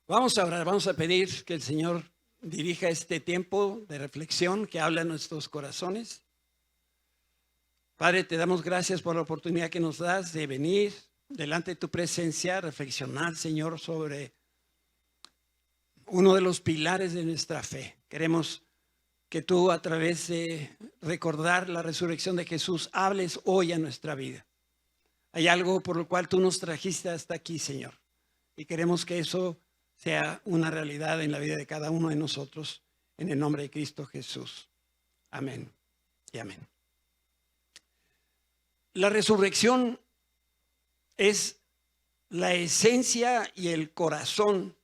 Vamos a orar, vamos a pedir que el Señor dirija este tiempo de reflexión que habla en nuestros corazones. Padre, te damos gracias por la oportunidad que nos das de venir delante de tu presencia, reflexionar, Señor, sobre uno de los pilares de nuestra fe. Queremos que tú, a través de recordar la resurrección de Jesús, hables hoy a nuestra vida. Hay algo por lo cual tú nos trajiste hasta aquí, Señor, y queremos que eso sea una realidad en la vida de cada uno de nosotros, en el nombre de Cristo Jesús. Amén y amén. La resurrección es la esencia y el corazón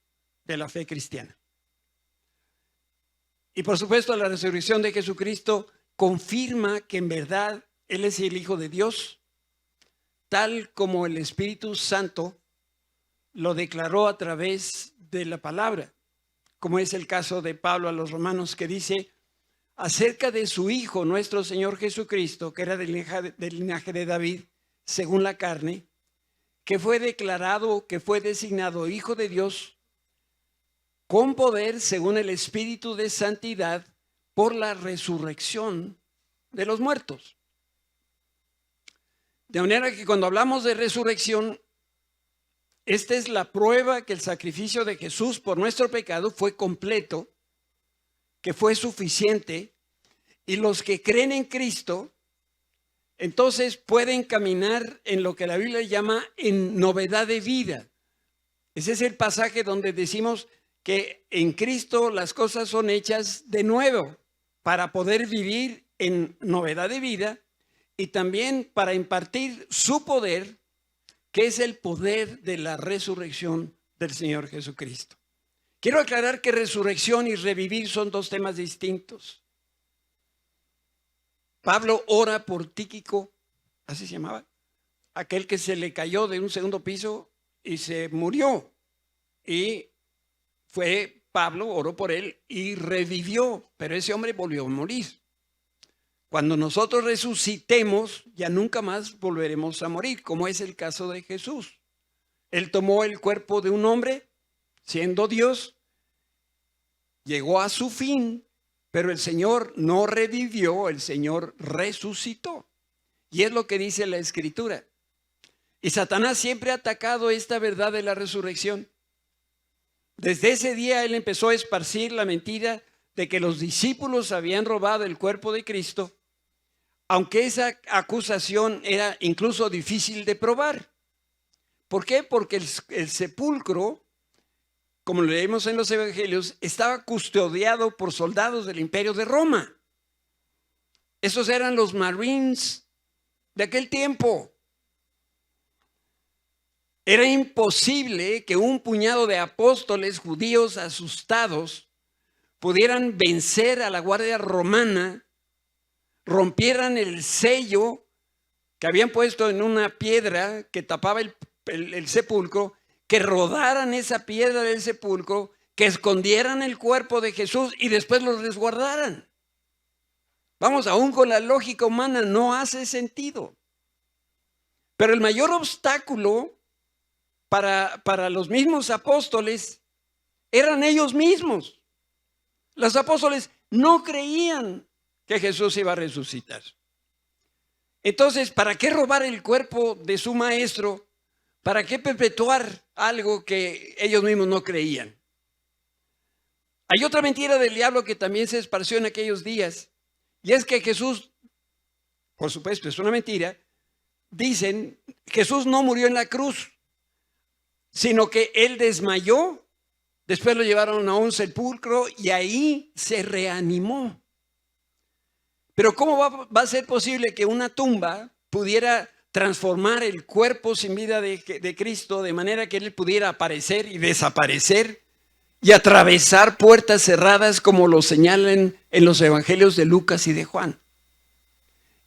de la fe cristiana. Y por supuesto, la resurrección de Jesucristo confirma que en verdad Él es el Hijo de Dios, tal como el Espíritu Santo lo declaró a través de la palabra, como es el caso de Pablo a los romanos, que dice acerca de su Hijo, nuestro Señor Jesucristo, que era del linaje de David, según la carne, que fue declarado, que fue designado Hijo de Dios, con poder según el Espíritu de Santidad, por la resurrección de los muertos. De manera que cuando hablamos de resurrección, esta es la prueba que el sacrificio de Jesús por nuestro pecado fue completo, que fue suficiente, y los que creen en Cristo, entonces pueden caminar en lo que la Biblia llama en novedad de vida. Ese es el pasaje donde decimos que en Cristo las cosas son hechas de nuevo para poder vivir en novedad de vida y también para impartir su poder, que es el poder de la resurrección del Señor Jesucristo. Quiero aclarar que resurrección y revivir son dos temas distintos. Pablo ora por Tíquico, así se llamaba, aquel que se le cayó de un segundo piso y se murió. Y fue Pablo, oró por él y revivió, pero ese hombre volvió a morir. Cuando nosotros resucitemos, ya nunca más volveremos a morir, como es el caso de Jesús. Él tomó el cuerpo de un hombre, siendo Dios, llegó a su fin, pero el Señor no revivió, el Señor resucitó. Y es lo que dice la Escritura. Y Satanás siempre ha atacado esta verdad de la resurrección. Desde ese día él empezó a esparcir la mentira de que los discípulos habían robado el cuerpo de Cristo, aunque esa acusación era incluso difícil de probar. ¿Por qué? Porque el sepulcro, como lo leemos en los evangelios, estaba custodiado por soldados del Imperio de Roma. Esos eran los Marines de aquel tiempo. Era imposible que un puñado de apóstoles judíos asustados pudieran vencer a la guardia romana, rompieran el sello que habían puesto en una piedra que tapaba el sepulcro, que rodaran esa piedra del sepulcro, que escondieran el cuerpo de Jesús y después lo resguardaran. Vamos, aún con la lógica humana no hace sentido. Pero el mayor obstáculo para los mismos apóstoles eran ellos mismos. Los apóstoles no creían que Jesús iba a resucitar. Entonces, ¿para qué robar el cuerpo de su maestro? ¿Para qué perpetuar algo que ellos mismos no creían? Hay otra mentira del diablo que también se esparció en aquellos días, y es que Jesús, por supuesto, es una mentira. Dicen, Jesús no murió en la cruz, sino que él desmayó, después lo llevaron a un sepulcro y ahí se reanimó. Pero ¿cómo va a ser posible que una tumba pudiera transformar el cuerpo sin vida de Cristo de manera que él pudiera aparecer y desaparecer y atravesar puertas cerradas como lo señalan en los evangelios de Lucas y de Juan?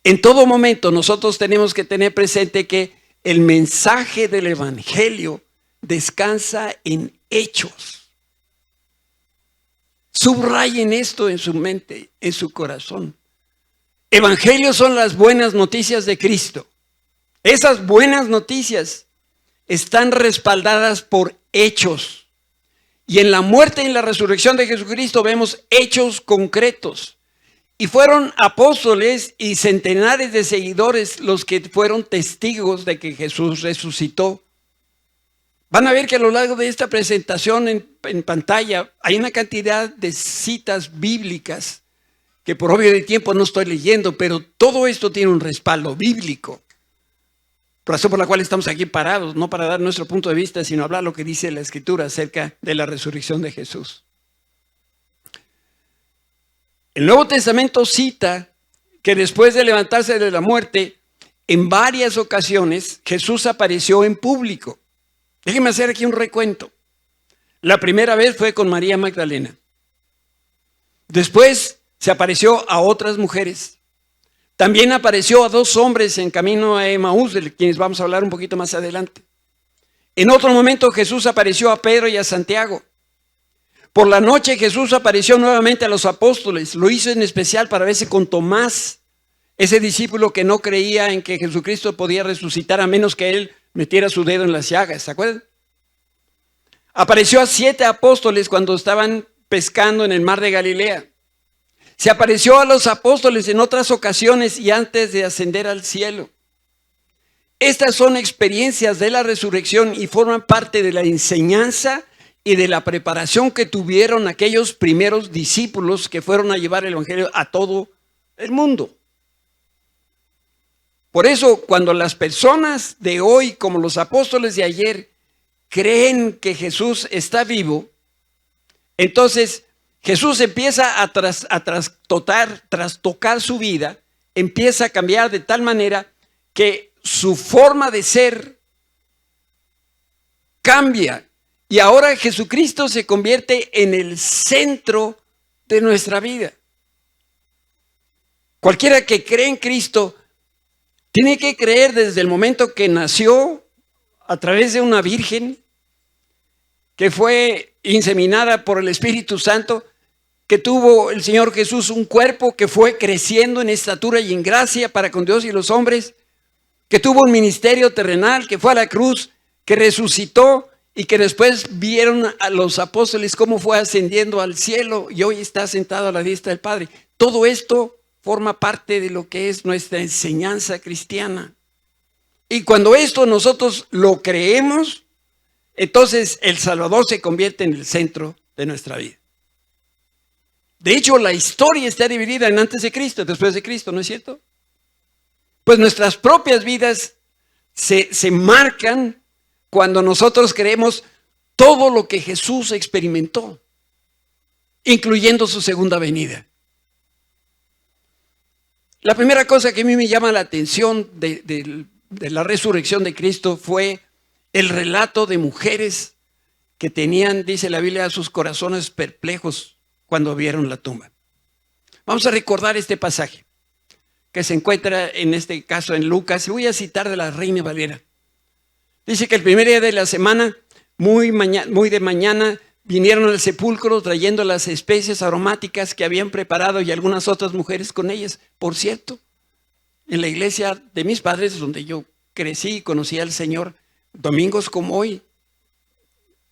En todo momento nosotros tenemos que tener presente que el mensaje del evangelio descansa en hechos. Subrayen esto en su mente, en su corazón. Evangelios son las buenas noticias de Cristo. Esas buenas noticias están respaldadas por hechos. Y en la muerte y en la resurrección de Jesucristo vemos hechos concretos. Y fueron apóstoles y centenares de seguidores los que fueron testigos de que Jesús resucitó. Van a ver que a lo largo de esta presentación en pantalla hay una cantidad de citas bíblicas que por obvio de tiempo no estoy leyendo, pero todo esto tiene un respaldo bíblico. Razón por la cual estamos aquí parados, no para dar nuestro punto de vista, sino hablar lo que dice la Escritura acerca de la resurrección de Jesús. El Nuevo Testamento cita que después de levantarse de la muerte, en varias ocasiones Jesús apareció en público. Déjenme hacer aquí un recuento. La primera vez fue con María Magdalena. Después se apareció a otras mujeres. También apareció a 2 hombres en camino a Emaús, de quienes vamos a hablar un poquito más adelante. En otro momento Jesús apareció a Pedro y a Santiago. Por la noche Jesús apareció nuevamente a los apóstoles. Lo hizo en especial para verse con Tomás, ese discípulo que no creía en que Jesucristo podía resucitar a menos que él metiera su dedo en las llagas. ¿Se acuerdan? Apareció a 7 apóstoles cuando estaban pescando en el mar de Galilea. Se apareció a los apóstoles en otras ocasiones y antes de ascender al cielo. Estas son experiencias de la resurrección y forman parte de la enseñanza y de la preparación que tuvieron aquellos primeros discípulos que fueron a llevar el evangelio a todo el mundo. Por eso, cuando las personas de hoy, como los apóstoles de ayer, creen que Jesús está vivo, entonces Jesús empieza a trastocar su vida, empieza a cambiar de tal manera que su forma de ser cambia. Y ahora Jesucristo se convierte en el centro de nuestra vida. Cualquiera que cree en Cristo tiene que creer desde el momento que nació a través de una virgen, que fue inseminada por el Espíritu Santo, que tuvo el Señor Jesús un cuerpo que fue creciendo en estatura y en gracia para con Dios y los hombres, que tuvo un ministerio terrenal, que fue a la cruz, que resucitó y que después vieron a los apóstoles cómo fue ascendiendo al cielo y hoy está sentado a la diestra del Padre. Todo esto forma parte de lo que es nuestra enseñanza cristiana. Y cuando esto nosotros lo creemos, entonces el Salvador se convierte en el centro de nuestra vida. De hecho, la historia está dividida en antes de Cristo y después de Cristo, ¿no es cierto? Pues nuestras propias vidas se marcan cuando nosotros creemos todo lo que Jesús experimentó, incluyendo su segunda venida. La primera cosa que a mí me llama la atención de la resurrección de Cristo fue el relato de mujeres que tenían, dice la Biblia, sus corazones perplejos cuando vieron la tumba. Vamos a recordar este pasaje que se encuentra en este caso en Lucas. Voy a citar de la Reina Valera. Dice que el primer día de la semana, muy de mañana, vinieron al sepulcro trayendo las especies aromáticas que habían preparado y algunas otras mujeres con ellas. Por cierto, en la iglesia de mis padres, donde yo crecí y conocí al Señor, domingos como hoy,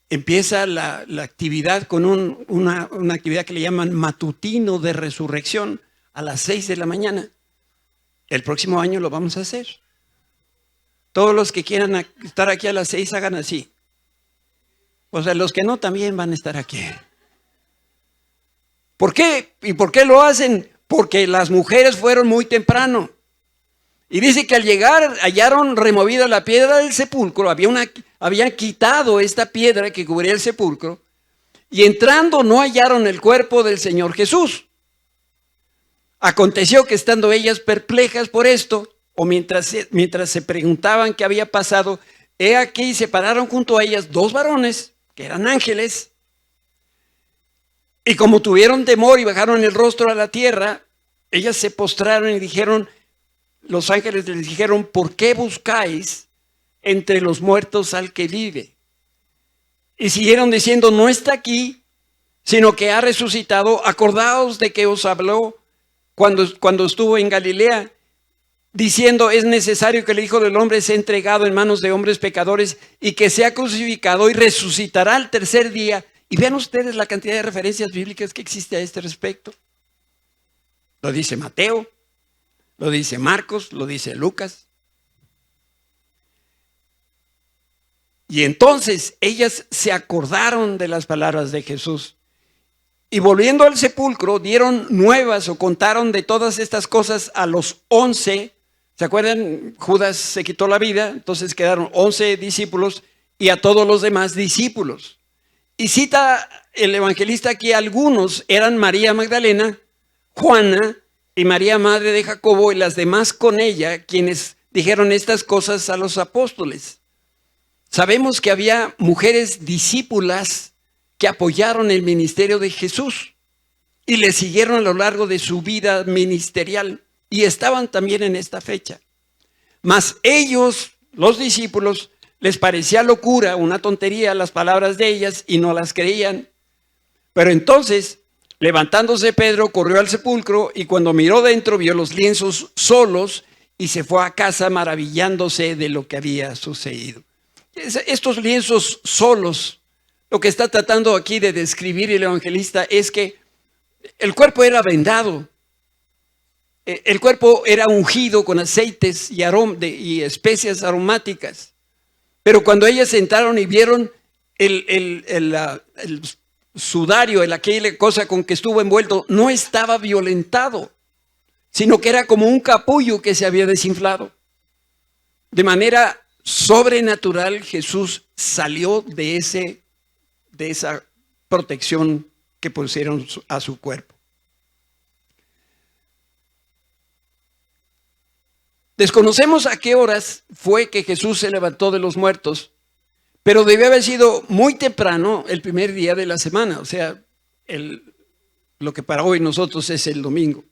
empieza la actividad con una actividad que le llaman matutino de resurrección a las 6 de la mañana. El próximo año lo vamos a hacer. Todos los que quieran estar aquí a las 6 hagan así. O sea, los que no también van a estar aquí. ¿Por qué? ¿Y por qué lo hacen? Porque las mujeres fueron muy temprano. Y dice que al llegar hallaron removida la piedra del sepulcro. Habían quitado esta piedra que cubría el sepulcro. Y entrando no hallaron el cuerpo del Señor Jesús. Aconteció que estando ellas perplejas por esto, o mientras se preguntaban qué había pasado, he aquí se pararon junto a ellas 2 varones, que eran ángeles, y como tuvieron temor y bajaron el rostro a la tierra, ellas se postraron y dijeron, los ángeles les dijeron, ¿por qué buscáis entre los muertos al que vive? Y siguieron diciendo, no está aquí, sino que ha resucitado. Acordaos de que os habló cuando estuvo en Galilea, diciendo, es necesario que el Hijo del Hombre sea entregado en manos de hombres pecadores y que sea crucificado y resucitará al tercer día Y vean ustedes la cantidad de referencias bíblicas que existe a este respecto. Lo dice Mateo, lo dice Marcos, lo dice Lucas. Y entonces ellas se acordaron de las palabras de Jesús. Y volviendo al sepulcro, dieron nuevas o contaron de todas estas cosas a los 11. ¿Se acuerdan? Judas se quitó la vida, entonces quedaron 11 discípulos y a todos los demás discípulos. Y cita el evangelista aquí, algunos eran María Magdalena, Juana y María, madre de Jacobo, y las demás con ella, quienes dijeron estas cosas a los apóstoles. Sabemos que había mujeres discípulas que apoyaron el ministerio de Jesús y le siguieron a lo largo de su vida ministerial y estaban también en esta fecha. Mas ellos, los discípulos, les parecía locura, una tontería las palabras de ellas y no las creían. Pero entonces, levantándose Pedro, corrió al sepulcro y cuando miró dentro vio los lienzos solos y se fue a casa maravillándose de lo que había sucedido. Estos lienzos solos, lo que está tratando aquí de describir el evangelista es que el cuerpo era vendado, el cuerpo era ungido con aceites y especias aromáticas. Pero cuando ellas entraron y vieron el sudario, aquella cosa con que estuvo envuelto, no estaba violentado, sino que era como un capullo que se había desinflado. De manera sobrenatural, Jesús salió de esa protección que pusieron a su cuerpo. Desconocemos a qué horas fue que Jesús se levantó de los muertos, pero debió haber sido muy temprano el primer día de la semana, o sea, lo que para hoy nosotros es el domingo.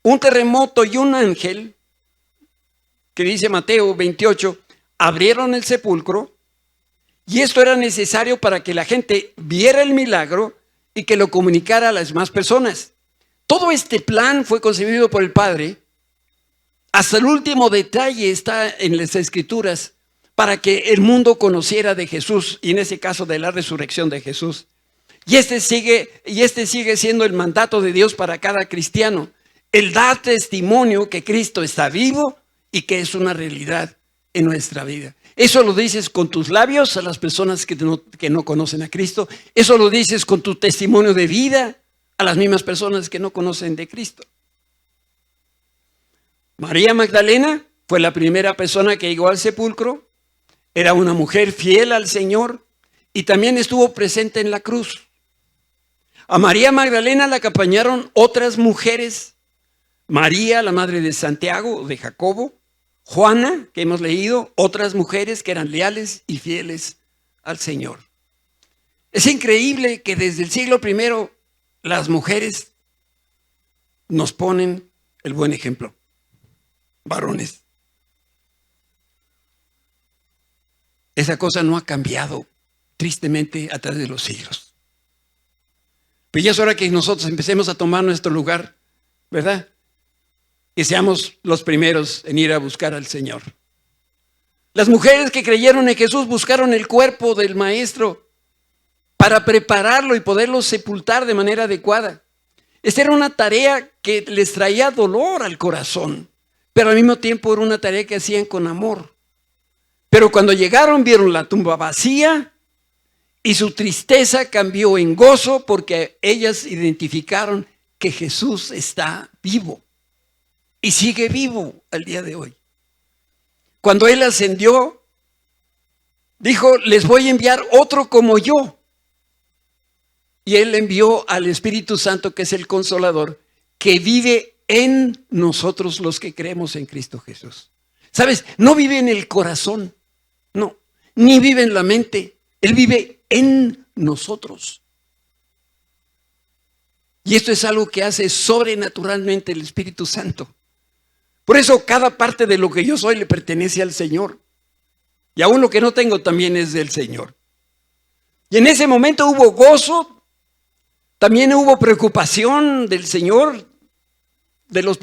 Un terremoto y un ángel, que dice Mateo 28, abrieron el sepulcro y esto era necesario para que la gente viera el milagro y que lo comunicara a las demás personas. Todo este plan fue concebido por el Padre. Hasta el último detalle está en las Escrituras para que el mundo conociera de Jesús y en ese caso de la resurrección de Jesús. Y este sigue siendo el mandato de Dios para cada cristiano. El dar testimonio que Cristo está vivo y que es una realidad en nuestra vida. Eso lo dices con tus labios a las personas que no conocen a Cristo. Eso lo dices con tu testimonio de vida a las mismas personas que no conocen de Cristo. María Magdalena fue la primera persona que llegó al sepulcro. Era una mujer fiel al Señor y también estuvo presente en la cruz. A María Magdalena la acompañaron otras mujeres. María, la madre de Santiago, de Jacobo. Juana, que hemos leído, otras mujeres que eran leales y fieles al Señor. Es increíble que desde el siglo I las mujeres nos ponen el buen ejemplo. Varones. Esa cosa no ha cambiado tristemente a través de los siglos. Pues ya es hora que nosotros empecemos a tomar nuestro lugar, ¿verdad? Que seamos los primeros en ir a buscar al Señor. Las mujeres que creyeron en Jesús buscaron el cuerpo del Maestro para prepararlo y poderlo sepultar de manera adecuada. Esta era una tarea que les traía dolor al corazón, pero al mismo tiempo era una tarea que hacían con amor. Pero cuando llegaron vieron la tumba vacía y su tristeza cambió en gozo porque ellas identificaron que Jesús está vivo. Y sigue vivo al día de hoy. Cuando Él ascendió, dijo, les voy a enviar otro como yo. Y Él envió al Espíritu Santo, que es el Consolador, que vive en nosotros los que creemos en Cristo Jesús. ¿Sabes? No vive en el corazón, no, ni vive en la mente. Él vive en nosotros. Y esto es algo que hace sobrenaturalmente el Espíritu Santo. Por eso cada parte de lo que yo soy le pertenece al Señor. Y aún lo que no tengo también es del Señor. Y en ese momento hubo gozo, también hubo preocupación del Señor, de los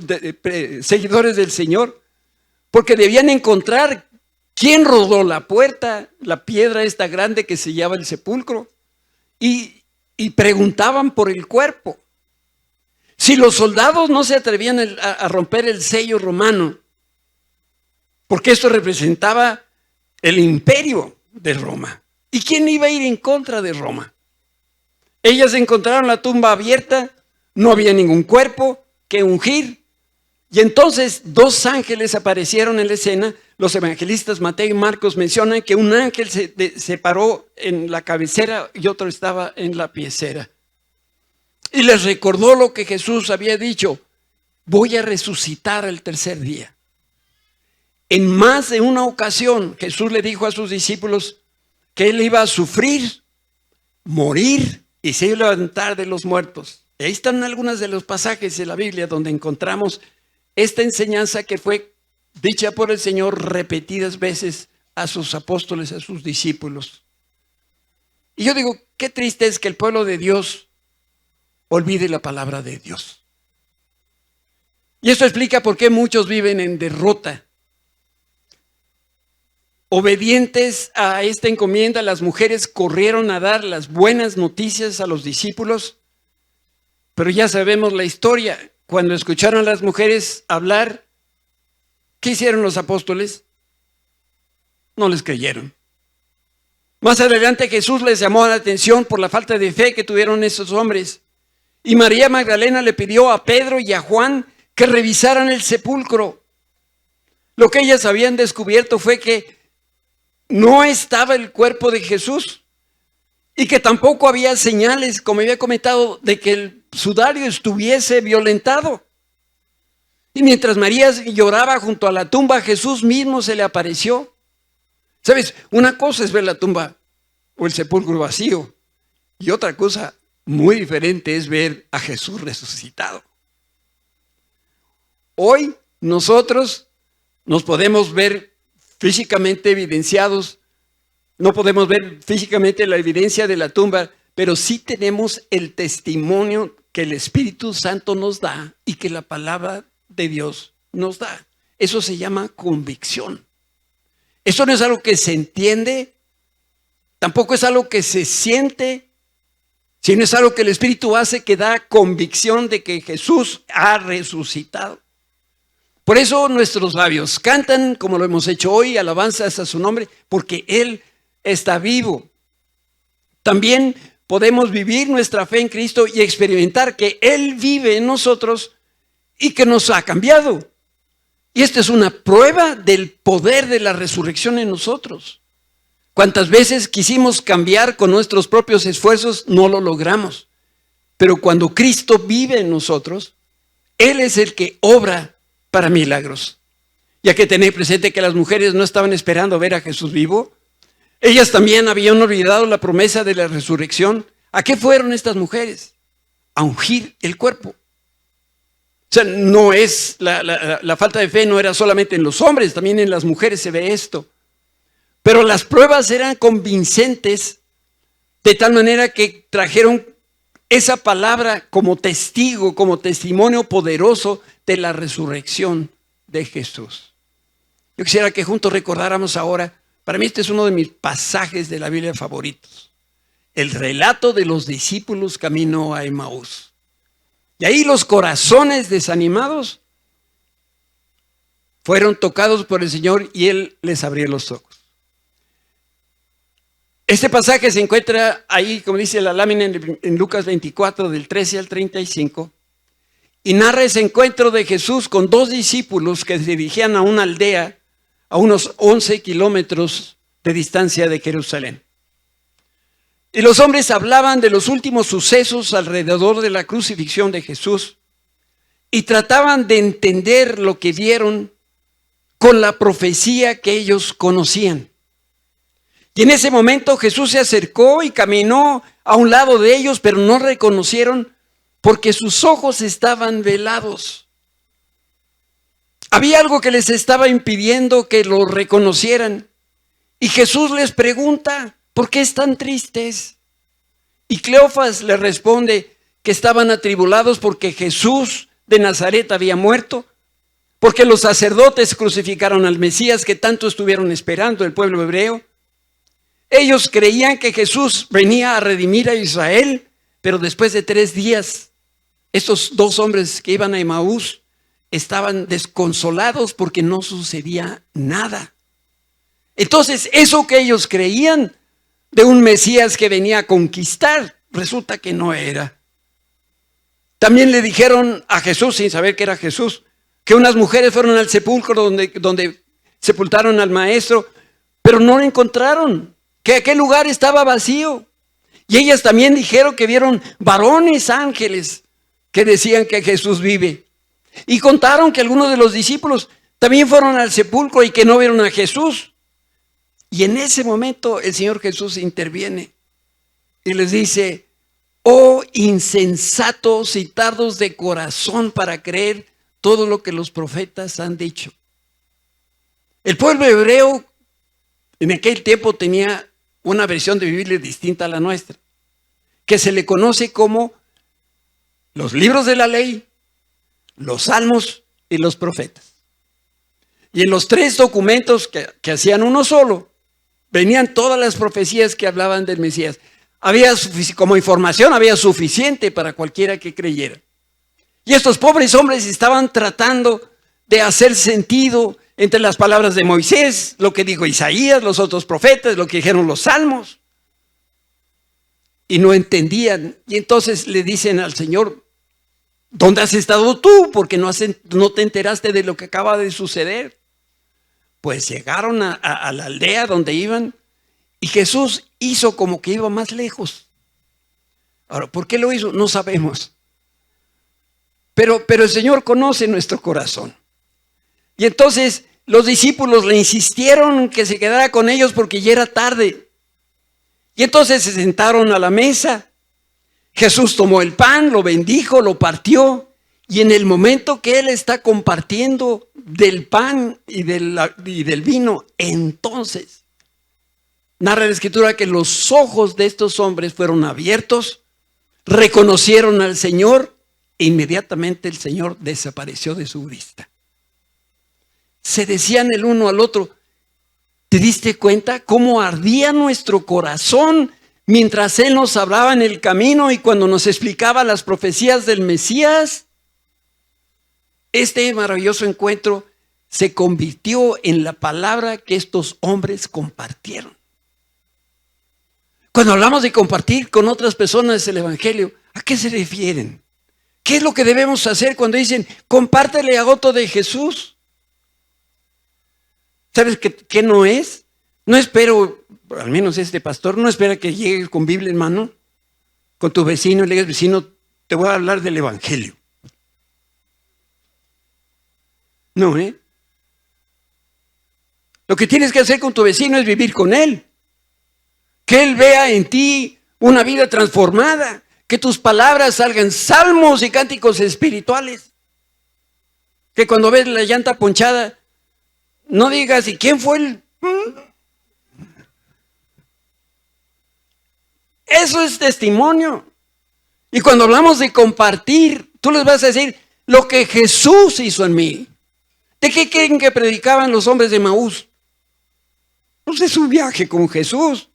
seguidores del Señor, porque debían encontrar quién rodó la puerta, la piedra esta grande que sellaba el sepulcro. y preguntaban por el cuerpo. Si los soldados no se atrevían a romper el sello romano, porque esto representaba el imperio de Roma. ¿Y quién iba a ir en contra de Roma? Ellas encontraron la tumba abierta, no había ningún cuerpo que ungir. Y entonces 2 ángeles aparecieron en la escena. Los evangelistas Mateo y Marcos mencionan que un ángel se paró en la cabecera y otro estaba en la piecera. Y les recordó lo que Jesús había dicho: voy a resucitar el tercer día. En más de una ocasión Jesús le dijo a sus discípulos que él iba a sufrir, morir y se iba a levantar de los muertos. Y ahí están algunos de los pasajes de la Biblia donde encontramos esta enseñanza que fue dicha por el Señor repetidas veces a sus apóstoles, a sus discípulos. Y yo digo, qué triste es que el pueblo de Dios olvide la palabra de Dios. Y esto explica por qué muchos viven en derrota. Obedientes a esta encomienda, las mujeres corrieron a dar las buenas noticias a los discípulos, pero ya sabemos la historia. Cuando escucharon a las mujeres hablar, ¿qué hicieron los apóstoles? No les creyeron. Más adelante Jesús les llamó la atención por la falta de fe que tuvieron esos hombres. Y María Magdalena le pidió a Pedro y a Juan que revisaran el sepulcro. Lo que ellas habían descubierto fue que no estaba el cuerpo de Jesús y que tampoco había señales, como había comentado, de que el sudario estuviese violentado. Y mientras María lloraba junto a la tumba, Jesús mismo se le apareció. ¿Sabes? Una cosa es ver la tumba o el sepulcro vacío y otra cosa muy diferente es ver a Jesús resucitado. Hoy nosotros nos podemos ver físicamente evidenciados, no podemos ver físicamente la evidencia de la tumba, pero sí tenemos el testimonio que el Espíritu Santo nos da y que la palabra de Dios nos da. Eso se llama convicción. Eso no es algo que se entiende, tampoco es algo que se siente, sino es algo que el Espíritu hace, que da convicción de que Jesús ha resucitado. Por eso nuestros labios cantan, como lo hemos hecho hoy, alabanzas a su nombre, porque Él está vivo. También podemos vivir nuestra fe en Cristo y experimentar que Él vive en nosotros y que nos ha cambiado. Y esta es una prueba del poder de la resurrección en nosotros. Cuántas veces quisimos cambiar con nuestros propios esfuerzos, no lo logramos. Pero cuando Cristo vive en nosotros, Él es el que obra para milagros. Ya que tenéis presente que las mujeres no estaban esperando ver a Jesús vivo, ellas también habían olvidado la promesa de la resurrección. ¿A qué fueron estas mujeres? A ungir el cuerpo. O sea, no es la falta de fe no era solamente en los hombres, también en las mujeres se ve esto. Pero las pruebas eran convincentes de tal manera que trajeron esa palabra como testigo, como testimonio poderoso de la resurrección de Jesús. Yo quisiera que juntos recordáramos ahora, para mí este es uno de mis pasajes de la Biblia favoritos, el relato de los discípulos camino a Emaús. Y ahí los corazones desanimados fueron tocados por el Señor y Él les abrió los ojos. Este pasaje se encuentra ahí, como dice la lámina, en Lucas 24, del 13 al 35, y narra ese encuentro de Jesús con 2 discípulos que se dirigían a una aldea a unos 11 kilómetros de distancia de Jerusalén. Y los hombres hablaban de los últimos sucesos alrededor de la crucifixión de Jesús y trataban de entender lo que vieron con la profecía que ellos conocían. Y en ese momento Jesús se acercó y caminó a un lado de ellos, pero no reconocieron porque sus ojos estaban velados. Había algo que les estaba impidiendo que lo reconocieran. Y Jesús les pregunta, ¿por qué están tristes? Y Cleofas le responde que estaban atribulados porque Jesús de Nazaret había muerto, porque los sacerdotes crucificaron al Mesías que tanto estuvieron esperando el pueblo hebreo. Ellos creían que Jesús venía a redimir a Israel, pero después de 3 días, estos 2 hombres que iban a Emaús estaban desconsolados porque no sucedía nada. Entonces, eso que ellos creían de un Mesías que venía a conquistar, resulta que no era. También le dijeron a Jesús, sin saber que era Jesús, que unas mujeres fueron al sepulcro donde sepultaron al maestro, pero no lo encontraron, que aquel lugar estaba vacío. Y ellas también dijeron que vieron varones ángeles que decían que Jesús vive. Y contaron que algunos de los discípulos también fueron al sepulcro y que no vieron a Jesús. Y en ese momento el Señor Jesús interviene y les dice: oh insensatos y tardos de corazón para creer todo lo que los profetas han dicho. El pueblo hebreo en aquel tiempo tenía una versión de Biblia distinta a la nuestra, que se le conoce como los libros de la ley, los salmos y los profetas. Y en los 3 documentos que hacían uno solo, venían todas las profecías que hablaban del Mesías. Había como información, había suficiente para cualquiera que creyera. Y estos pobres hombres estaban tratando de hacer sentido entre las palabras de Moisés, lo que dijo Isaías, los otros profetas, lo que dijeron los salmos. Y no entendían. Y entonces le dicen al Señor: ¿dónde has estado tú? Porque no te enteraste de lo que acaba de suceder. Pues llegaron a la aldea donde iban y Jesús hizo como que iba más lejos. Ahora, ¿por qué lo hizo? No sabemos. Pero el Señor conoce nuestro corazón. Y entonces los discípulos le insistieron que se quedara con ellos porque ya era tarde. Y entonces se sentaron a la mesa. Jesús tomó el pan, lo bendijo, lo partió. Y en el momento que Él está compartiendo del pan y del vino, entonces narra la Escritura que los ojos de estos hombres fueron abiertos, reconocieron al Señor e inmediatamente el Señor desapareció de su vista. Se decían el uno al otro: ¿te diste cuenta cómo ardía nuestro corazón mientras Él nos hablaba en el camino y cuando nos explicaba las profecías del Mesías? Este maravilloso encuentro se convirtió en la palabra que estos hombres compartieron. Cuando hablamos de compartir con otras personas el Evangelio, ¿a qué se refieren? ¿Qué es lo que debemos hacer cuando dicen compártele a otro de Jesús? ¿Sabes qué no es? No espero, al menos este pastor, no espera que llegues con Biblia en mano, con tu vecino y le digas: vecino, te voy a hablar del Evangelio. No, Lo que tienes que hacer con tu vecino es vivir con él. Que él vea en ti una vida transformada. Que tus palabras salgan salmos y cánticos espirituales. Que cuando ves la llanta ponchada, no digas: ¿y quién fue el...? Eso es testimonio. Y cuando hablamos de compartir, tú les vas a decir lo que Jesús hizo en mí. ¿De qué creen que predicaban los hombres de Emaús? Pues de su viaje con Jesús.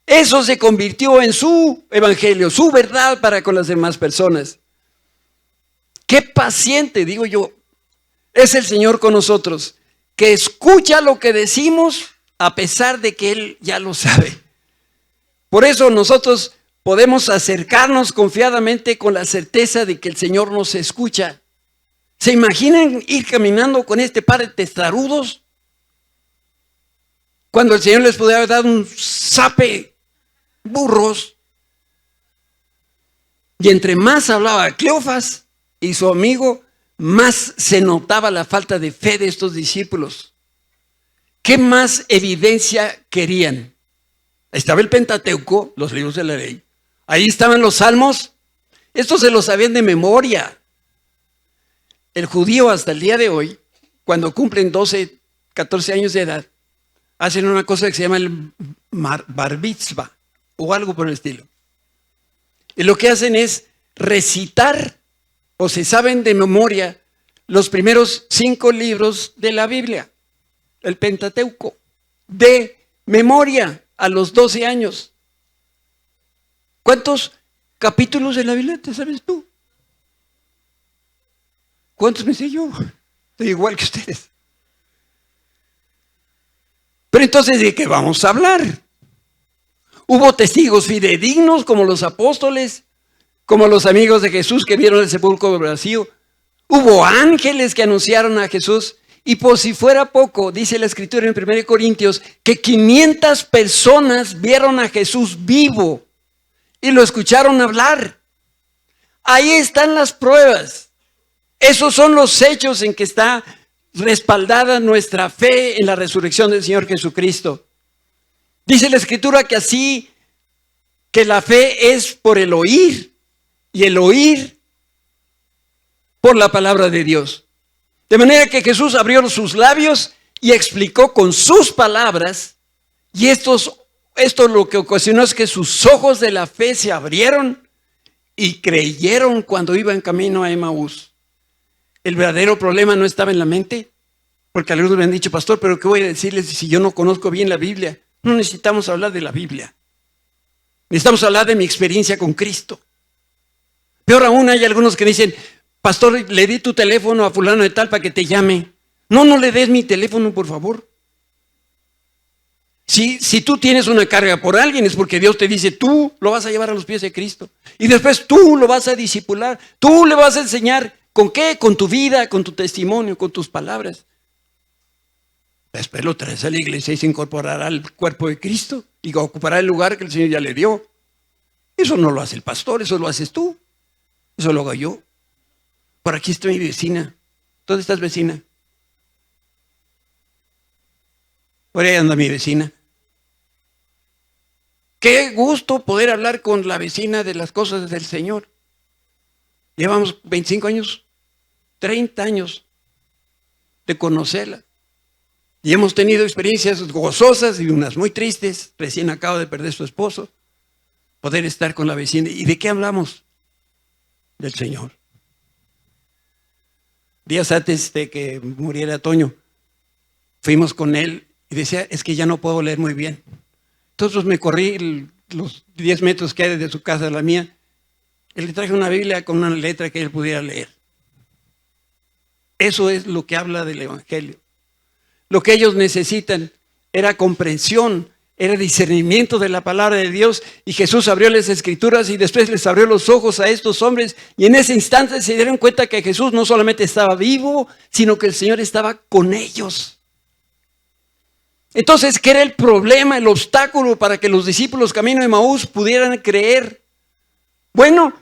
Eso se convirtió en su evangelio, su verdad para con las demás personas. Qué paciente, digo yo, es el Señor con nosotros, que escucha lo que decimos a pesar de que Él ya lo sabe. Por eso nosotros podemos acercarnos confiadamente con la certeza de que el Señor nos escucha. ¿Se imaginan ir caminando con este par de testarudos? Cuando el Señor les podría haber dado un zape, burros. Y entre más hablaba Cleofas y su amigo, más se notaba la falta de fe de estos discípulos. ¿Qué más evidencia querían? Estaba el Pentateuco, los libros de la ley. Ahí estaban los salmos. Estos se los sabían de memoria. El judío hasta el día de hoy, cuando cumplen 12, 14 años de edad, hacen una cosa que se llama el bar mitzvah o algo por el estilo. Y lo que hacen es recitar o se saben de memoria los primeros 5 libros de la Biblia, el Pentateuco, de memoria a los 12 años. ¿Cuántos capítulos de la Biblia te sabes tú? ¿Cuántos me sé yo? Estoy igual que ustedes. Pero entonces, ¿de qué vamos a hablar? Hubo testigos fidedignos como los apóstoles, como los amigos de Jesús que vieron el sepulcro vacío. Hubo ángeles que anunciaron a Jesús. Y por si fuera poco, dice la Escritura en 1 Corintios, que 500 personas vieron a Jesús vivo y lo escucharon hablar. Ahí están las pruebas. Esos son los hechos en que está respaldada nuestra fe en la resurrección del Señor Jesucristo. Dice la Escritura que así, que la fe es por el oír y el oír por la palabra de Dios. De manera que Jesús abrió sus labios y explicó con sus palabras, y esto lo que ocasionó es que sus ojos de la fe se abrieron y creyeron cuando iba en camino a Emaús. El verdadero problema no estaba en la mente, porque algunos me han dicho, pastor, pero ¿qué voy a decirles si yo no conozco bien la Biblia? No necesitamos hablar de la Biblia. Necesitamos hablar de mi experiencia con Cristo. Peor aún, hay algunos que dicen, pastor, le di tu teléfono a fulano de tal para que te llame. No le des mi teléfono, por favor. Si tú tienes una carga por alguien es porque Dios te dice, tú lo vas a llevar a los pies de Cristo. Y después tú lo vas a discipular. Tú le vas a enseñar. ¿Con qué? Con tu vida, con tu testimonio, con tus palabras. Después lo traes a la iglesia y se incorporará al cuerpo de Cristo y ocupará el lugar que el Señor ya le dio. Eso no lo hace el pastor, eso lo haces tú. Eso lo hago yo. Por aquí está mi vecina. ¿Dónde estás, vecina? Por ahí anda mi vecina. Qué gusto poder hablar con la vecina de las cosas del Señor. Llevamos 25 años, 30 años de conocerla. Y hemos tenido experiencias gozosas y unas muy tristes. Recién acabo de perder su esposo. Poder estar con la vecina. ¿Y de qué hablamos? Del Señor. Días antes de que muriera Toño, fuimos con él y decía, es que ya no puedo leer muy bien. Entonces me corrí los 10 metros que hay de su casa a la mía y le traje una Biblia con una letra que él pudiera leer. Eso es lo que habla del Evangelio. Lo que ellos necesitan era comprensión, era discernimiento de la palabra de Dios, y Jesús abrió las Escrituras y después les abrió los ojos a estos hombres, y en ese instante se dieron cuenta que Jesús no solamente estaba vivo, sino que el Señor estaba con ellos. Entonces, ¿qué era el problema, el obstáculo para que los discípulos camino de Emaús pudieran creer? Bueno,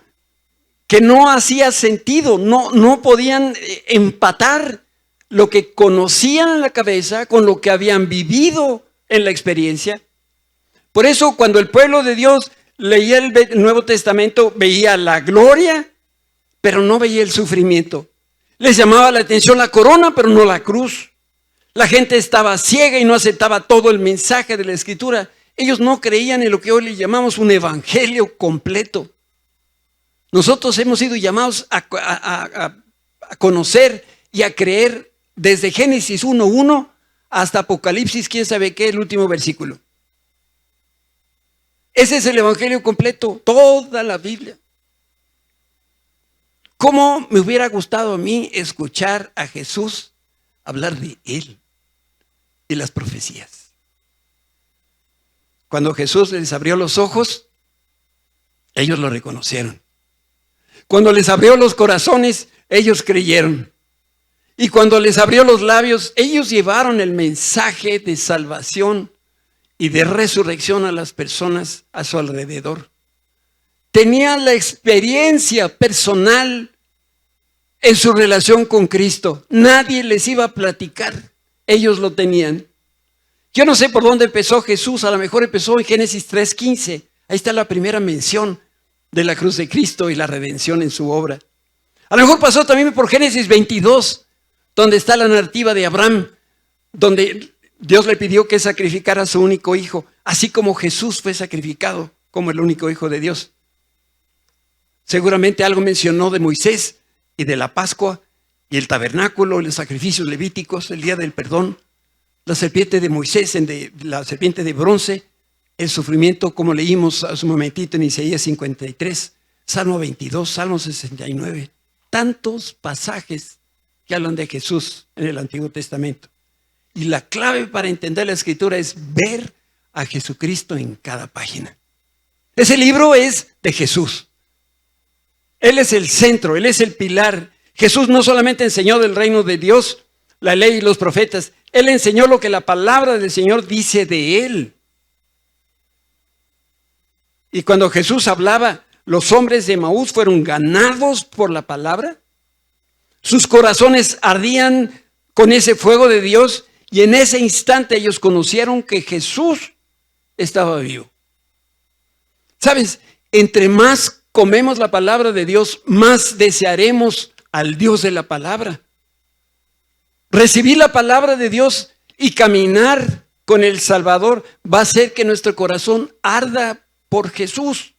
que no hacía sentido, no podían empatar lo que conocían en la cabeza con lo que habían vivido en la experiencia. Por eso cuando el pueblo de Dios leía el Nuevo Testamento, veía la gloria, pero no veía el sufrimiento. Les llamaba la atención la corona, pero no la cruz. La gente estaba ciega y no aceptaba todo el mensaje de la Escritura. Ellos no creían en lo que hoy le llamamos un evangelio completo. Nosotros hemos sido llamados a conocer y a creer desde Génesis 1:1 hasta Apocalipsis, quién sabe qué, el último versículo. Ese es el evangelio completo, toda la Biblia. ¿Cómo me hubiera gustado a mí escuchar a Jesús hablar de Él y las profecías? Cuando Jesús les abrió los ojos, ellos lo reconocieron. Cuando les abrió los corazones, ellos creyeron. Y cuando les abrió los labios, ellos llevaron el mensaje de salvación y de resurrección a las personas a su alrededor. Tenían la experiencia personal en su relación con Cristo. Nadie les iba a platicar. Ellos lo tenían. Yo no sé por dónde empezó Jesús. A lo mejor empezó en Génesis 3:15. Ahí está la primera mención de la cruz de Cristo y la redención en su obra. A lo mejor pasó también por Génesis 22, donde está la narrativa de Abraham, donde Dios le pidió que sacrificara a su único hijo, así como Jesús fue sacrificado como el único hijo de Dios. Seguramente algo mencionó de Moisés y de la Pascua y el tabernáculo, los sacrificios levíticos, el día del perdón. la serpiente de Moisés, la serpiente de bronce, el sufrimiento, como leímos hace un momentito en Isaías 53, Salmo 22, Salmo 69. Tantos pasajes que hablan de Jesús en el Antiguo Testamento. Y la clave para entender la Escritura es ver a Jesucristo en cada página. Ese libro es de Jesús. Él es el centro, Él es el pilar. Jesús no solamente enseñó del reino de Dios, la ley y los profetas. Él enseñó lo que la palabra del Señor dice de Él. Y cuando Jesús hablaba, los hombres de Emaús fueron ganados por la palabra. Sus corazones ardían con ese fuego de Dios y en ese instante ellos conocieron que Jesús estaba vivo. ¿Sabes? Entre más comemos la palabra de Dios, más desearemos al Dios de la palabra. Recibir la palabra de Dios y caminar con el Salvador va a hacer que nuestro corazón arda por Jesús.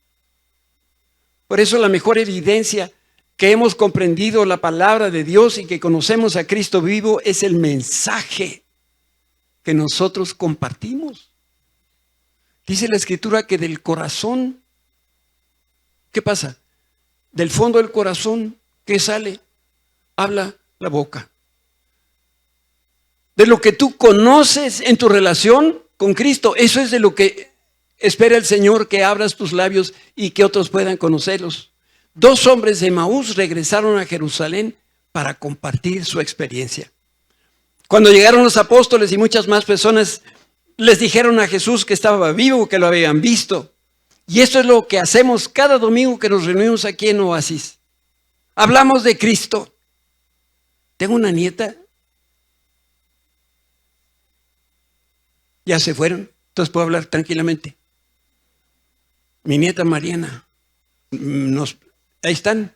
Por eso la mejor evidencia que hemos comprendido la palabra de Dios y que conocemos a Cristo vivo es el mensaje que nosotros compartimos. Dice la Escritura que del corazón, ¿qué pasa? Del fondo del corazón, ¿qué sale? Habla la boca. De lo que tú conoces en tu relación con Cristo, eso es de lo que espera el Señor, que abras tus labios y que otros puedan conocerlos. 2 hombres de Emaús regresaron a Jerusalén para compartir su experiencia. Cuando llegaron los apóstoles y muchas más personas les dijeron a Jesús que estaba vivo, que lo habían visto. Y esto es lo que hacemos cada domingo que nos reunimos aquí en Oasis. Hablamos de Cristo. Tengo una nieta. Ya se fueron, entonces puedo hablar tranquilamente. Mi nieta Mariana. Ahí están.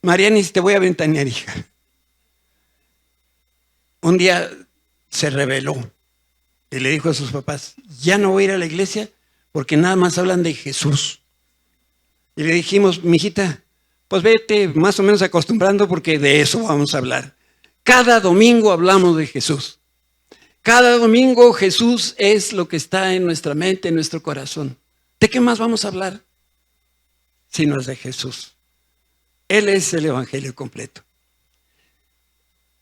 Marianis, te voy a ventanear, hija. Un día se rebeló y le dijo a sus papás, ya no voy a ir a la iglesia porque nada más hablan de Jesús. Y le dijimos, mijita, pues vete más o menos acostumbrando porque de eso vamos a hablar. Cada domingo hablamos de Jesús. Cada domingo Jesús es lo que está en nuestra mente, en nuestro corazón. ¿De qué más vamos a hablar? Si no es de Jesús. Él es el evangelio completo.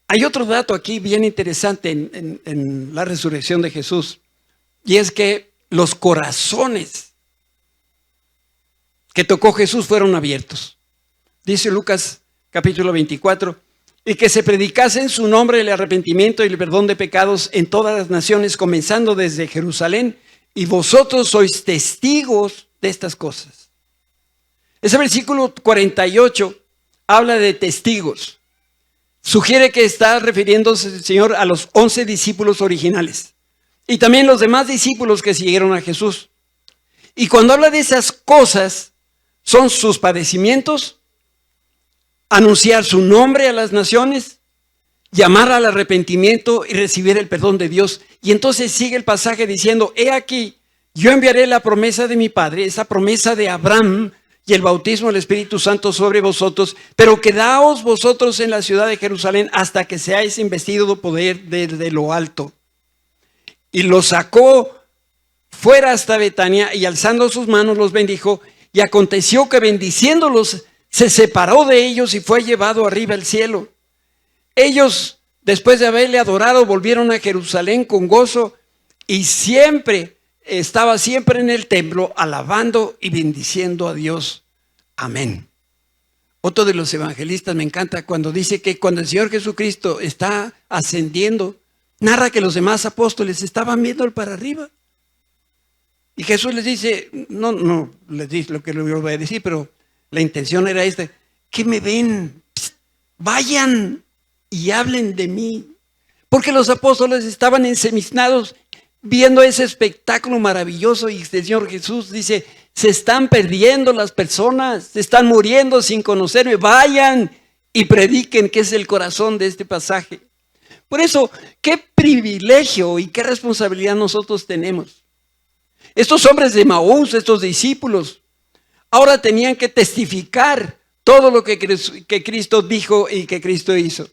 Hay otro dato aquí bien interesante en la resurrección de Jesús, y es que los corazones que tocó Jesús fueron abiertos. Dice Lucas capítulo 24, y que se predicase en su nombre el arrepentimiento y el perdón de pecados en todas las naciones, comenzando desde Jerusalén, y vosotros sois testigos de estas cosas. Ese versículo 48 habla de testigos. Sugiere que está refiriéndose el Señor a los 11 discípulos originales y también los demás discípulos que siguieron a Jesús. Y cuando habla de esas cosas, son sus padecimientos, anunciar su nombre a las naciones, llamar al arrepentimiento y recibir el perdón de Dios. Y entonces sigue el pasaje diciendo, he aquí, yo enviaré la promesa de mi Padre, esa promesa de Abraham, y el bautismo del Espíritu Santo sobre vosotros, pero quedaos vosotros en la ciudad de Jerusalén hasta que seáis investidos de poder desde lo alto. Y los sacó fuera hasta Betania y alzando sus manos los bendijo, y aconteció que bendiciéndolos se separó de ellos y fue llevado arriba al cielo. Ellos, después de haberle adorado, volvieron a Jerusalén con gozo y estaba siempre en el templo alabando y bendiciendo a Dios. Amén. Otro de los evangelistas me encanta cuando dice que cuando el Señor Jesucristo está ascendiendo, narra que los demás apóstoles estaban viendo para arriba. Y Jesús les dice, no les dice lo que le voy a decir, pero la intención era esta, que me ven, psst, vayan y hablen de mí. Porque los apóstoles estaban ensimismados viendo ese espectáculo maravilloso y el Señor Jesús dice, se están perdiendo las personas, se están muriendo sin conocerme, vayan y prediquen, que es el corazón de este pasaje. Por eso, qué privilegio y qué responsabilidad nosotros tenemos. Estos hombres de Emaús, estos discípulos, ahora tenían que testificar todo lo que Cristo dijo y que Cristo hizo.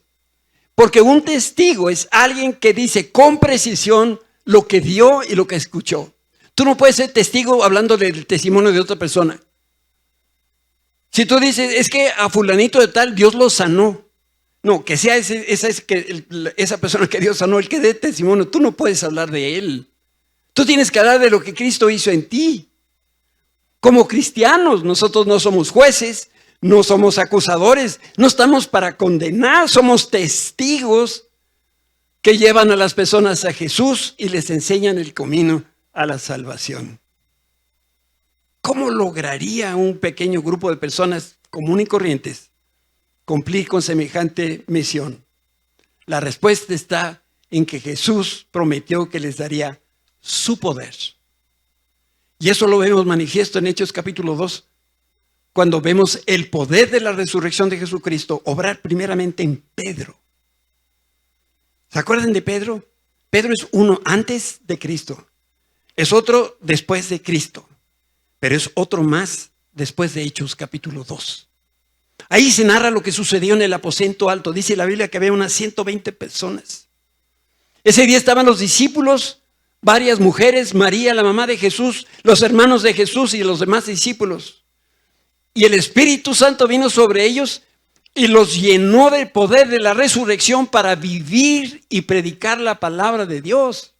Porque un testigo es alguien que dice con precisión lo que vio y lo que escuchó. Tú no puedes ser testigo hablando del testimonio de otra persona. Si tú dices, es que a fulanito de tal Dios lo sanó. No, que sea esa persona que Dios sanó el que dé testimonio. Tú no puedes hablar de él. Tú tienes que hablar de lo que Cristo hizo en ti. Como cristianos, nosotros no somos jueces, no somos acusadores, no estamos para condenar, somos testigos que llevan a las personas a Jesús y les enseñan el camino a la salvación. ¿Cómo lograría un pequeño grupo de personas comunes y corrientes cumplir con semejante misión? La respuesta está en que Jesús prometió que les daría su poder. Y eso lo vemos manifiesto en Hechos capítulo 2, cuando vemos el poder de la resurrección de Jesucristo obrar primeramente en Pedro. ¿Se acuerdan de Pedro? Pedro es uno antes de Cristo, es otro después de Cristo, pero es otro más después de Hechos capítulo 2. Ahí se narra lo que sucedió en el aposento alto. Dice la Biblia que había unas 120 personas. Ese día estaban los discípulos, varias mujeres, María, la mamá de Jesús, los hermanos de Jesús y los demás discípulos. Y el Espíritu Santo vino sobre ellos y los llenó del poder de la resurrección para vivir y predicar la palabra de Dios.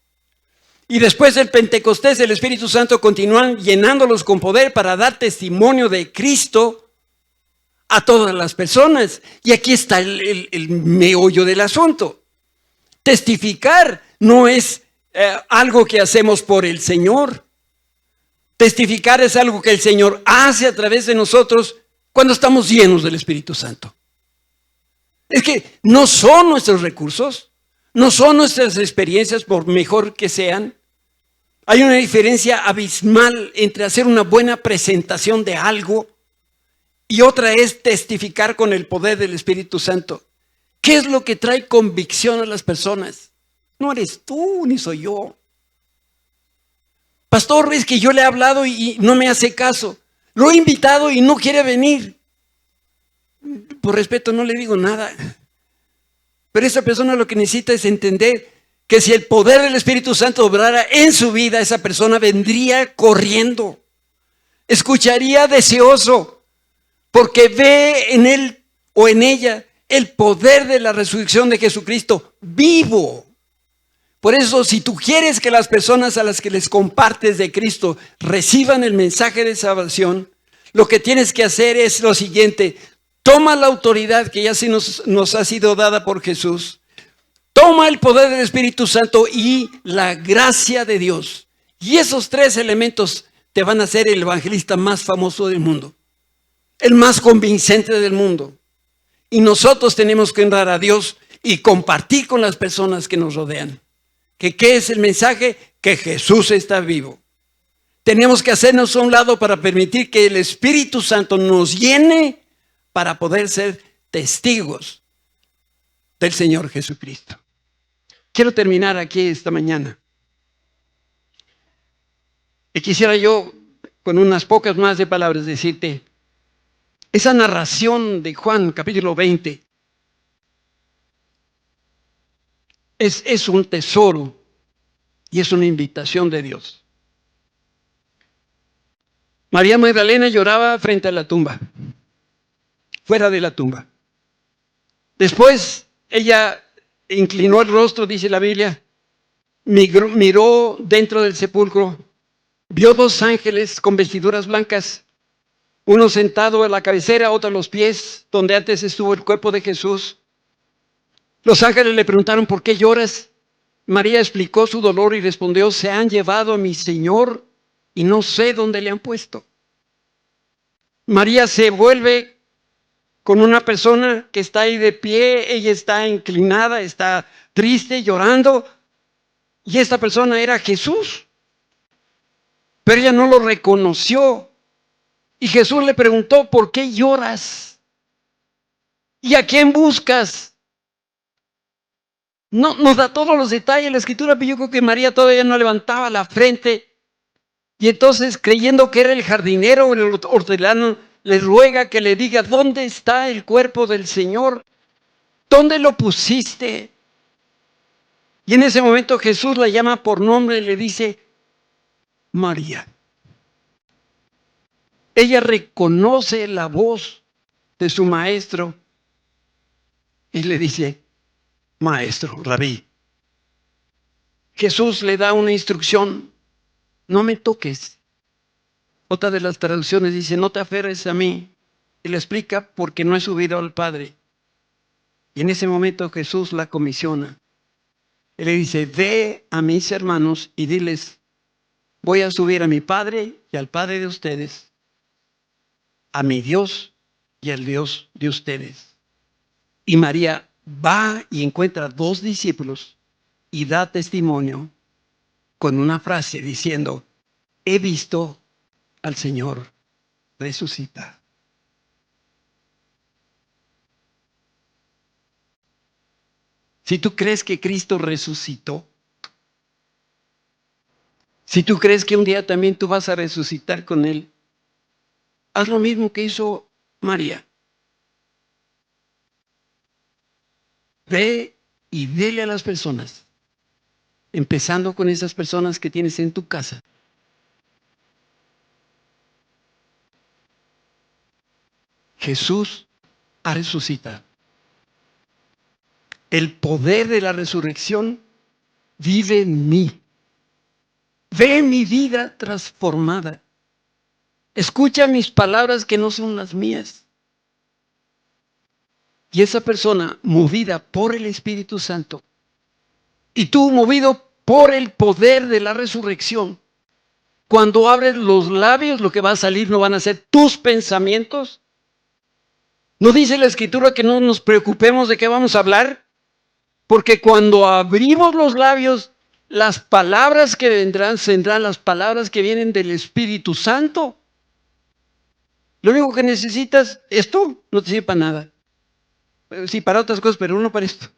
Y después del Pentecostés, el Espíritu Santo continúa llenándolos con poder para dar testimonio de Cristo a todas las personas. Y aquí está el meollo del asunto. Testificar no es algo que hacemos por el Señor. Testificar es algo que el Señor hace a través de nosotros cuando estamos llenos del Espíritu Santo. Es que no son nuestros recursos, no son nuestras experiencias, por mejor que sean. Hay una diferencia abismal entre hacer una buena presentación de algo y otra es testificar con el poder del Espíritu Santo. ¿Qué es lo que trae convicción a las personas? No eres tú, ni soy yo. Pastor, es que yo le he hablado y no me hace caso. Lo he invitado y no quiere venir. Por respeto no le digo nada. Pero esa persona lo que necesita es entender que si el poder del Espíritu Santo obrara en su vida, esa persona vendría corriendo. Escucharía deseoso, porque ve en él o en ella el poder de la resurrección de Jesucristo vivo. Por eso, si tú quieres que las personas a las que les compartes de Cristo reciban el mensaje de salvación, lo que tienes que hacer es lo siguiente: toma la autoridad que ya sí nos ha sido dada por Jesús, toma el poder del Espíritu Santo y la gracia de Dios. Y esos tres elementos te van a hacer el evangelista más famoso del mundo, el más convincente del mundo. Y nosotros tenemos que honrar a Dios y compartir con las personas que nos rodean. ¿Qué es el mensaje? Que Jesús está vivo. Tenemos que hacernos a un lado para permitir que el Espíritu Santo nos llene para poder ser testigos del Señor Jesucristo. Quiero terminar aquí esta mañana. Y quisiera yo, con unas pocas más de palabras, decirte, esa narración de Juan, capítulo 20, es un tesoro y es una invitación de Dios. María Magdalena lloraba frente a la tumba, fuera de la tumba. Después ella inclinó el rostro, dice la Biblia, miró dentro del sepulcro, vio dos ángeles con vestiduras blancas, uno sentado a la cabecera, otro a los pies, donde antes estuvo el cuerpo de Jesús. Los ángeles le preguntaron, ¿por qué lloras? María explicó su dolor y respondió, se han llevado a mi Señor y no sé dónde le han puesto. María se vuelve con una persona que está ahí de pie, ella está inclinada, está triste, llorando, y esta persona era Jesús. Pero ella no lo reconoció. Y Jesús le preguntó, ¿por qué lloras? ¿Y a quién buscas? No nos da todos los detalles la escritura, pero yo creo que María todavía no levantaba la frente. Y entonces, creyendo que era el jardinero o el hortelano, le ruega que le diga, ¿dónde está el cuerpo del Señor? ¿Dónde lo pusiste? Y en ese momento Jesús la llama por nombre y le dice, María. Ella reconoce la voz de su maestro y le dice, maestro, rabí. Jesús le da una instrucción, no me toques. Otra de las traducciones dice, no te aferres a mí. Y le explica, porque no he subido al Padre. Y en ese momento Jesús la comisiona. Él le dice, ve a mis hermanos y diles, voy a subir a mi Padre y al Padre de ustedes, a mi Dios y al Dios de ustedes. Y María va y encuentra 2 discípulos y da testimonio con una frase diciendo, he visto al Señor resucitar. Si tú crees que Cristo resucitó, si tú crees que un día también tú vas a resucitar con Él, haz lo mismo que hizo María. Ve y dile a las personas, empezando con esas personas que tienes en tu casa. Jesús ha resucitado. El poder de la resurrección vive en mí. Ve mi vida transformada. Escucha mis palabras que no son las mías. Y esa persona movida por el Espíritu Santo y tú movido por el poder de la resurrección, cuando abres los labios, lo que va a salir no van a ser tus pensamientos. ¿No dice la Escritura que no nos preocupemos de qué vamos a hablar? Porque cuando abrimos los labios, las palabras que vendrán serán las palabras que vienen del Espíritu Santo. Lo único que necesitas, esto no te sirve para nada. Sí, para otras cosas, pero no para esto.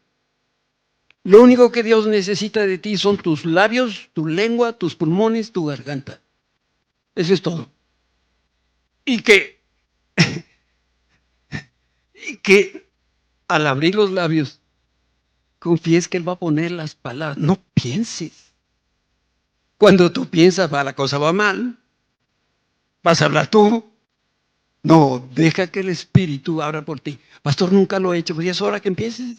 Lo único que Dios necesita de ti son tus labios, tu lengua, tus pulmones, tu garganta. Eso es todo. Y que al abrir los labios, confíes que Él va a poner las palabras. No pienses. Cuando tú piensas, la cosa va mal. Vas a hablar tú. No, deja que el Espíritu abra por ti. Pastor, nunca lo he hecho, pues ya es hora que empieces.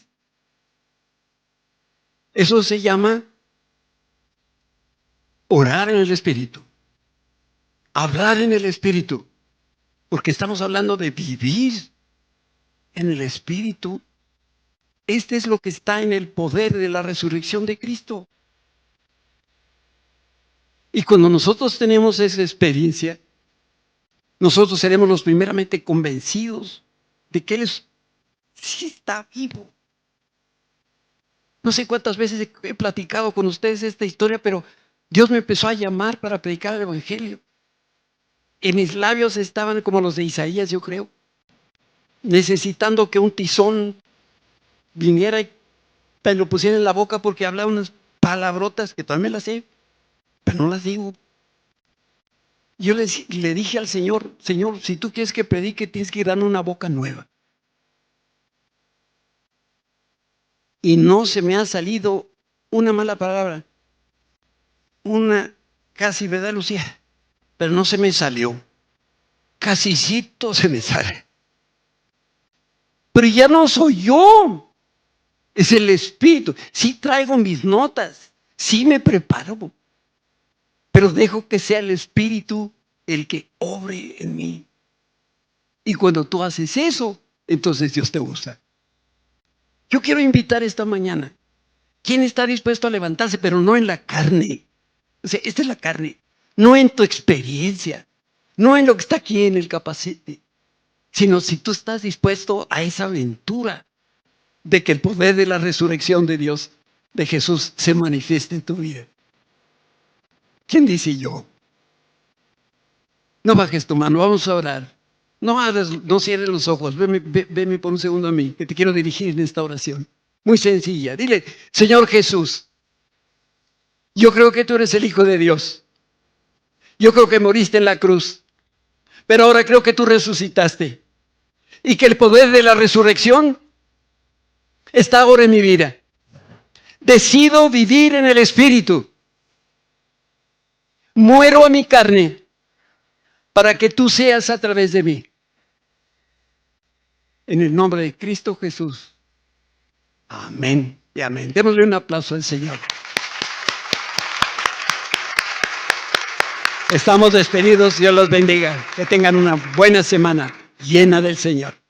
Eso se llama orar en el Espíritu. Hablar en el Espíritu. Porque estamos hablando de vivir en el Espíritu. Este es lo que está en el poder de la resurrección de Cristo. Y cuando nosotros tenemos esa experiencia, nosotros seremos los primeramente convencidos de que Él sí está vivo. No sé cuántas veces he platicado con ustedes esta historia, pero Dios me empezó a llamar para predicar el Evangelio. En mis labios estaban como los de Isaías, yo creo, necesitando que un tizón viniera y me lo pusiera en la boca porque hablaba unas palabrotas que también las sé, pero no las digo. Yo le dije al Señor, Señor, si tú quieres que predique, tienes que darme una boca nueva. Y no se me ha salido una mala palabra. Una casi, ¿verdad, Lucía? Pero no se me salió. Casicito se me sale. Pero ya no soy yo. Es el Espíritu. Sí traigo mis notas. Sí me preparo. Pero dejo que sea el Espíritu el que obre en mí. Y cuando tú haces eso, entonces Dios te usa. Yo quiero invitar esta mañana. ¿Quién está dispuesto a levantarse, pero no en la carne? O sea, esta es la carne. No en tu experiencia. No en lo que está aquí en el capacete. Sino si tú estás dispuesto a esa aventura de que el poder de la resurrección de Dios, de Jesús, se manifieste en tu vida. ¿Quién dice yo? No bajes tu mano, vamos a orar. No cierres los ojos, veme por un segundo a mí, que te quiero dirigir en esta oración. Muy sencilla. Dile, Señor Jesús, yo creo que tú eres el Hijo de Dios. Yo creo que moriste en la cruz, pero ahora creo que tú resucitaste. Y que el poder de la resurrección está ahora en mi vida. Decido vivir en el Espíritu. Muero a mi carne para que tú seas a través de mí. En el nombre de Cristo Jesús. Amén y amén. Démosle un aplauso al Señor. Estamos despedidos. Dios los bendiga. Que tengan una buena semana llena del Señor.